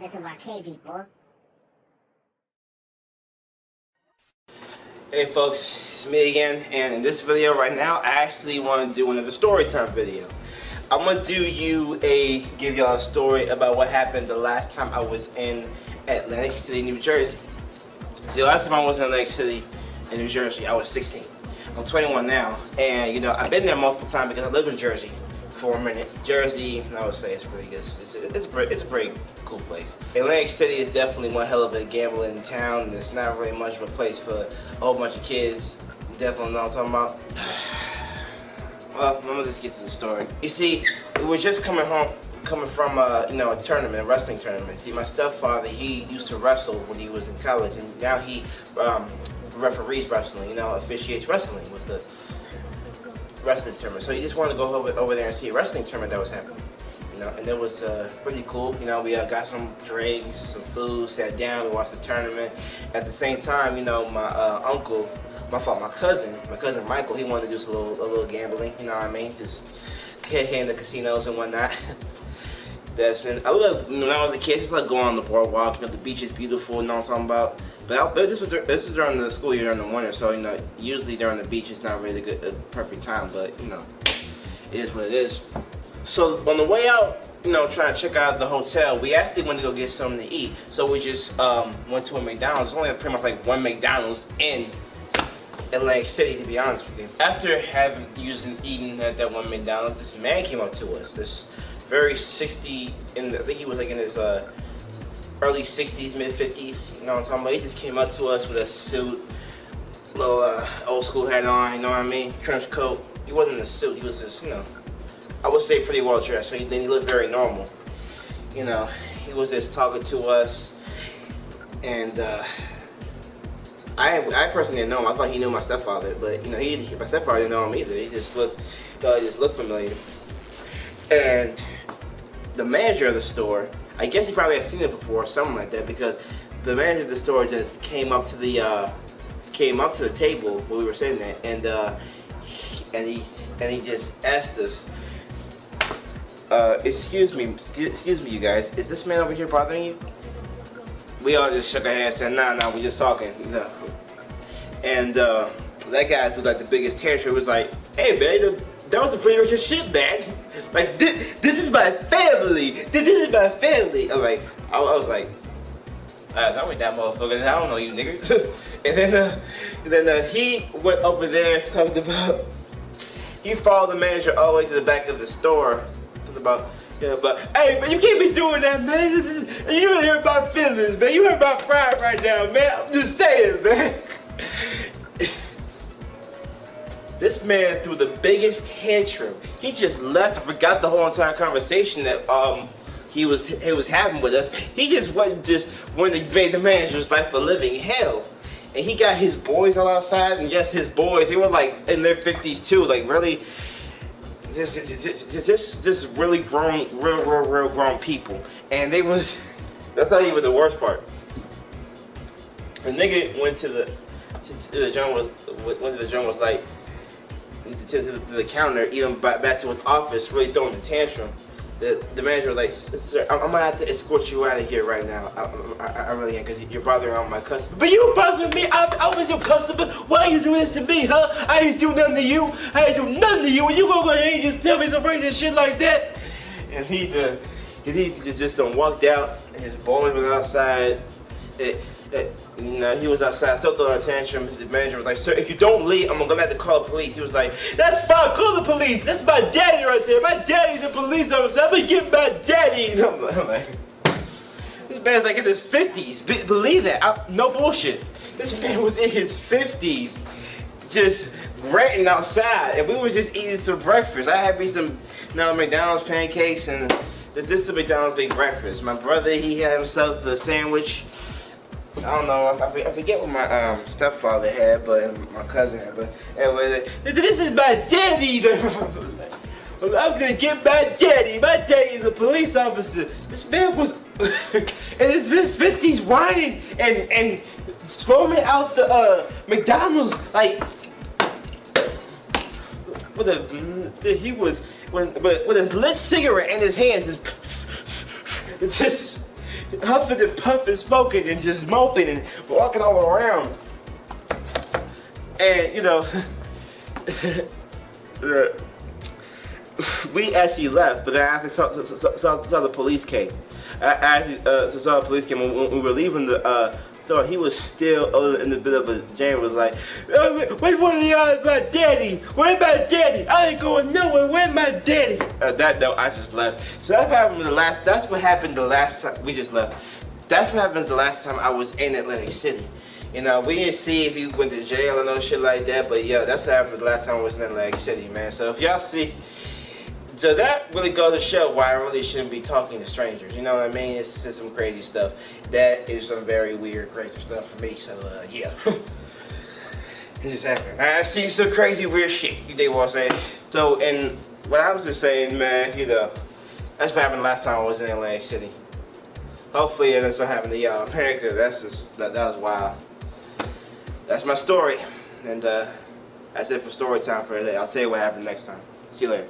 That's some arcade beat, boy. Hey folks, it's me again, and in this video right now, I actually want to do another story time video. I'm gonna give y'all a story about what happened the last time I was in Atlantic City, New Jersey. See, the last time I was in Atlantic City, in New Jersey, I was 16. I'm 21 now, and you know, I've been there multiple times because I live in Jersey for a minute. Jersey, I would say it's pretty good. It's a pretty cool place. Atlantic City is definitely one hell of a gambling town. There's not really much of a place for a whole bunch of kids. Definitely know what I'm talking about. Well, I'm gonna just get to the story. You see, we were just coming from a tournament, a wrestling tournament. See, my stepfather, he used to wrestle when he was in college, and now he referees wrestling, officiates wrestling with the wrestling tournament. So he just wanted to go over there and see a wrestling tournament that was happening, and it was pretty cool. We got some drinks, some food, sat down, we watched the tournament. At the same time, my cousin Michael, he wanted to do a little gambling, just hit in the casinos and whatnot. I love, when I was a kid, just like going on the boardwalk. The beach is beautiful, you know what I'm talking about. But this is during the school year, during the winter, so usually during the beach it's not really a perfect time, but it is what it is. So on the way out, trying to check out the hotel, we actually went to go get something to eat. So we just went to a McDonald's. There's only pretty much like one McDonald's in Atlantic City, to be honest with you. After eating at that one McDonald's, this man came up to us. This very 60, I think he was like in his early 60s, mid 50s. You know what I'm talking about? He just came up to us with a suit, little old school hat on. You know what I mean? Trench coat. He wasn't in a suit. He was just, I would say pretty well dressed. So he looked very normal. He was just talking to us, and I personally didn't know him. I thought he knew my stepfather, but my stepfather didn't know him either. He just looked familiar. And the manager of the store, I guess he probably had seen it before or something like that, because the manager of the store just came up to the table where we were sitting there, and he just asked us, excuse me, you guys, is this man over here bothering you? We all just shook our heads and said, nah, we just talking. And that guy threw like the biggest tantrum. It was like, hey man, that was the pretty much shit, man. Like, this is my family. This is my family. I'm like, I was like, I went that motherfucker. I don't know you, nigga. and then he went over there talking about. He followed the manager all the way to the back of the store. Talking about, but hey, man, you can't be doing that, man. You really hurt my feelings, man. You hurt my pride right now, man. I'm just saying, man. This man threw the biggest tantrum. He just left and forgot the whole entire conversation that he was having with us. He just wanted to make the manager's life a living hell. And he got his boys all outside, and yes, his boys, they were like in their 50s too, like really, just really grown, real grown people. And that's not even the worst part. The nigga went to the joint was like, to the counter, even back to his office, really throwing the tantrum. The manager was like, sir, I'm gonna have to escort you out of here right now. I really am, because you're bothering all my customers. But you bothering me? I was your customer. Why are you doing this to me, huh? I didn't do nothing to you. I didn't do nothing to you. And you gonna go ahead and just tell me some racist shit like that? And he just walked out. His boys was outside. He was outside, still throwing a tantrum. The manager was like, sir, if you don't leave, I'm gonna have to call the police. He was like, that's fine, call the police. That's my daddy right there. My daddy's a police officer. I'm gonna get my daddy. And I'm like, this man's like in his 50s. Believe that. No bullshit. This man was in his 50s, just ranting outside. And we was just eating some breakfast. I had me some McDonald's pancakes and just the McDonald's big breakfast. My brother, he had himself a sandwich. I don't know, I forget what my stepfather had, but my cousin had, but anyway, this is my daddy. I'm gonna get my daddy. My daddy is a police officer. This man was in his mid-50s whining and storming out the McDonald's like with his lit cigarette in his hand, just huffing and puffing, smoking and just moping and walking all around. And you know, we actually left, but then after saw the police came. After saw the police came when we were leaving the store, he was still in the bit of a jam. Was like, "Where's one of y'all? My daddy? Where's my daddy? I ain't going nowhere. Where's my daddy?" That note, I just left. So that's what happened That's what happened the last time we just left. That's what happened the last time I was in Atlantic City. You know, we didn't see if he went to jail or no shit like that, but yeah, that's what happened the last time I was in Atlantic City, man. So if y'all see, so that really goes to show why I really shouldn't be talking to strangers. You know what I mean? It's just some crazy stuff. That is some very weird, crazy stuff for me. So yeah, it just happened. I see some crazy, weird shit. You dig what I'm saying? So, and what I was just saying, man, you know, that's what happened last time I was in Atlantic City. Hopefully it doesn't happen to y'all, man, because that's just, that was wild. That's my story, and that's it for story time for today. I'll tell you what happened next time. See you later.